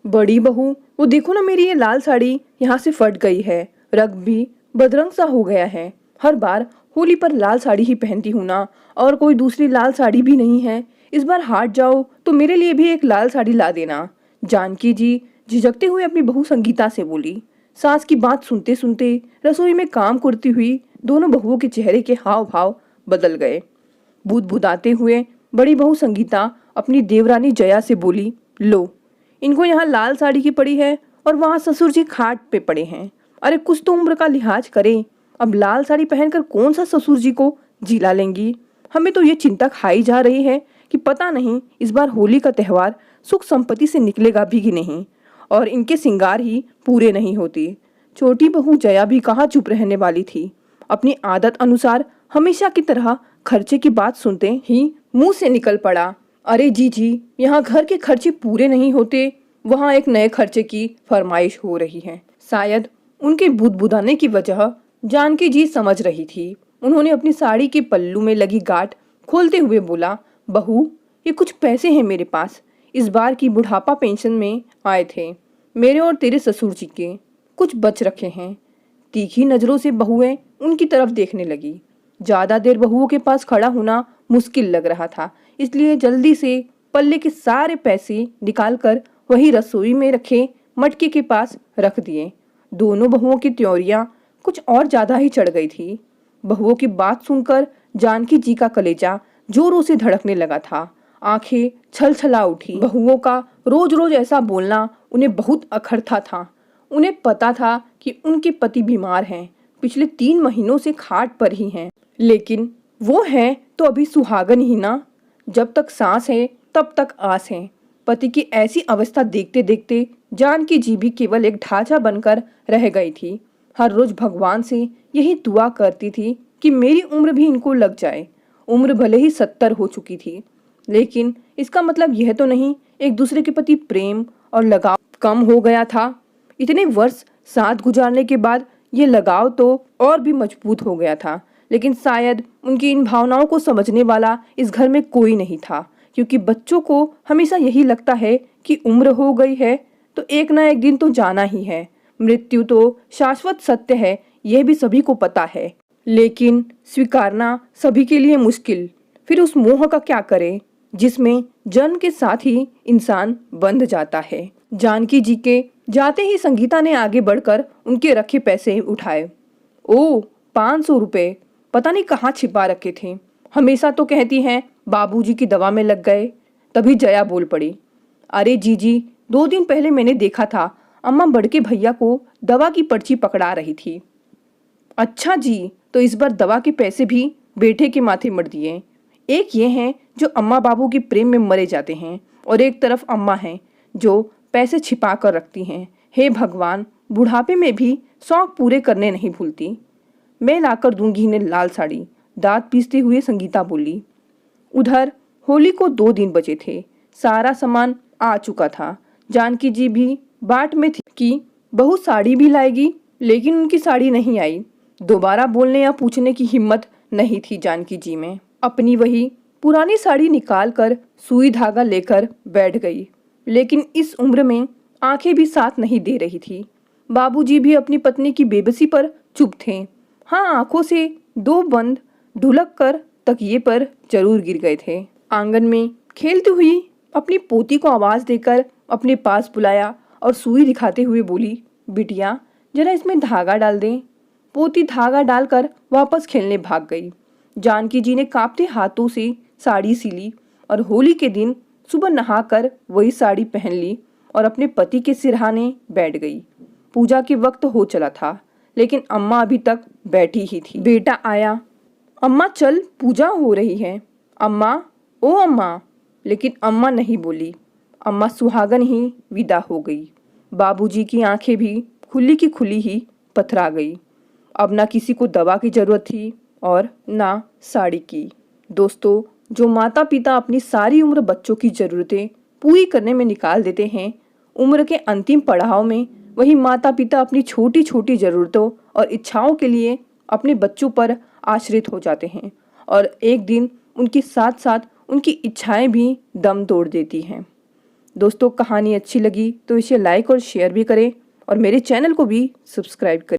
बड़ी बहू, वो देखो ना, मेरी ये लाल साड़ी यहाँ से फट गई है, रंग भी बदरंग सा हो गया है। हर बार होली पर लाल साड़ी ही पहनती हूँ ना, और कोई दूसरी लाल साड़ी भी नहीं है। इस बार हाट जाओ तो मेरे लिए भी एक लाल साड़ी ला देना। जानकी जी झिझकते हुए अपनी बहू संगीता से बोली। सास की बात सुनते सुनते रसोई में काम करती हुई दोनों बहुओं के चेहरे के हाव भाव बदल गए। बुदबुदाते हुए बड़ी बहू संगीता अपनी देवरानी जया से बोली, लो, इनको यहाँ लाल साड़ी की पड़ी है और वहाँ ससुर जी खाट पे पड़े हैं। अरे कुछ तो उम्र का लिहाज करें। अब लाल साड़ी पहनकर कौन सा ससुर जी को जिला लेंगी। हमें तो ये चिंता खाई जा रही है कि पता नहीं इस बार होली का त्यौहार सुख संपत्ति से निकलेगा भी कि नहीं, और इनके सिंगार ही पूरे नहीं होते। छोटी बहू जया भी कहाँ चुप रहने वाली थी। अपनी आदत अनुसार हमेशा की तरह खर्चे की बात सुनते ही मुंह से निकल पड़ा, अरे जी, यहाँ घर के खर्चे पूरे नहीं होते, वहाँ एक नए खर्चे की फरमाइश हो रही है। शायद उनके बुदबुदाने की वजह जानकी जी समझ रही थी। उन्होंने अपनी साड़ी के पल्लू में लगी गांठ खोलते हुए बोला, बहू, ये कुछ पैसे हैं मेरे पास, इस बार की बुढ़ापा पेंशन में आए थे, मेरे और तेरे ससुर जी के कुछ बच रखे हैं। तीखी नजरों से बहुएं उनकी तरफ देखने लगी। ज्यादा देर बहुओं के पास खड़ा होना मुश्किल लग रहा था, इसलिए जल्दी से पल्ले के सारे पैसे निकालकर वही रसोई में रखे मटके के पास रख दिए। दोनों बहुओं की त्योरियां कुछ और ज्यादा ही चढ़ गई थी। बहुओं की बात सुनकर जानकी जी का कलेजा जोरों से धड़कने लगा था। आंखें छलछला उठी। बहुओं का रोज रोज ऐसा बोलना उन्हें बहुत अखरता था। उन्हें पता था कि उनके पति बीमार हैं, पिछले 3 महीनों से खाट पर ही हैं, लेकिन वो हैं तो अभी सुहागन ही ना। जब तक सांस है तब तक आस है। पति की ऐसी अवस्था देखते देखते जानकी जी भी केवल एक ढांचा बनकर रह गई थी। हर रोज भगवान से यही दुआ करती थी कि मेरी उम्र भी इनको लग जाए। उम्र भले ही 70 हो चुकी थी, लेकिन इसका मतलब यह तो नहीं एक दूसरे के प्रति प्रेम और लगाव कम हो गया था। इतने वर्ष साथ गुजारने के बाद ये लगाव तो और भी मजबूत हो गया था, लेकिन शायद उनकी इन भावनाओं को समझने वाला इस घर में कोई नहीं था, क्योंकि बच्चों को हमेशा यही लगता है कि उम्र हो गई है तो एक ना एक दिन तो जाना ही है। मृत्यु तो शाश्वत सत्य है, यह भी सभी को पता है, लेकिन स्वीकारना सभी के लिए मुश्किल। फिर उस मोह का क्या करें जिसमें जन्म के साथ ही इंसान बंध जाता है। जानकी जी के जाते ही संगीता ने आगे बढ़कर उनके रखे पैसे उठाए। ओ, 500 रुपए, पता नहीं कहाँ छिपा रखे थे। हमेशा तो कहती हैं बाबूजी की दवा में लग गए। तभी जया बोल पड़ी, अरे जी, 2 दिन पहले मैंने देखा था, अम्मा बड़के भैया को दवा की पर्ची पकड़ा रही थी। अच्छा जी, तो इस बार दवा के पैसे भी बेटे के माथे मर दिए। एक ये हैं जो अम्मा बाबू के प्रेम में मरे जाते हैं, और एक तरफ अम्मा हैं जो पैसे छिपा कर रखती हैं। हे भगवान, बुढ़ापे में भी शौक पूरे करने नहीं भूलती। मैं लाकर दूंगी इन्हें लाल साड़ी, दांत पीसते हुए संगीता बोली। उधर होली को 2 दिन बचे थे। सारा सामान आ चुका था। जानकी जी भी बाट में थी कि बहू साड़ी भी लाएगी, लेकिन उनकी साड़ी नहीं आई। दोबारा बोलने या पूछने की हिम्मत नहीं थी जानकी जी में। अपनी वही पुरानी साड़ी निकाल कर सुई धागा लेकर बैठ गई, लेकिन इस उम्र में आंखें भी साथ नहीं दे रही थी। बाबूजी भी अपनी पत्नी की बेबसी पर चुप थे। हाँ, आंखों से 2 बंद ढुलक कर तकिए पर जरूर गिर गए थे। आंगन में खेलती हुई अपनी पोती को आवाज देकर अपने पास बुलाया और सुई दिखाते हुए बोली, बिटिया, जरा इसमें धागा डाल दें। पोती धागा डालकर वापस खेलने भाग गई। जानकी जी ने कांपते हाथों से साड़ी सिली और होली के दिन सुबह नहाकर वही साड़ी पहन ली और अपने पति के सिरहाने बैठ गई। पूजा के वक्त हो चला था, लेकिन अम्मा अभी तक बैठी ही थी। बेटा आया, अम्मा चल, पूजा हो रही है। अम्मा, ओ अम्मा। लेकिन अम्मा नहीं बोली। अम्मा सुहागन ही विदा हो गई। बाबूजी की आंखें भी खुली की खुली ही पथरा गई। अब ना किसी को दवा की जरूरत थी और ना साड़ी की। दोस्तों, जो माता पिता अपनी सारी उम्र बच्चों की जरूरतें पूरी करने में निकाल देते हैं, उम्र के अंतिम पड़ाव में वही माता पिता अपनी छोटी छोटी जरूरतों और इच्छाओं के लिए अपने बच्चों पर आश्रित हो जाते हैं, और एक दिन उनके साथ साथ उनकी इच्छाएं भी दम तोड़ देती हैं। दोस्तों कहानी अच्छी लगी तो इसे लाइक और शेयर भी करें और मेरे चैनल को भी सब्सक्राइब करें।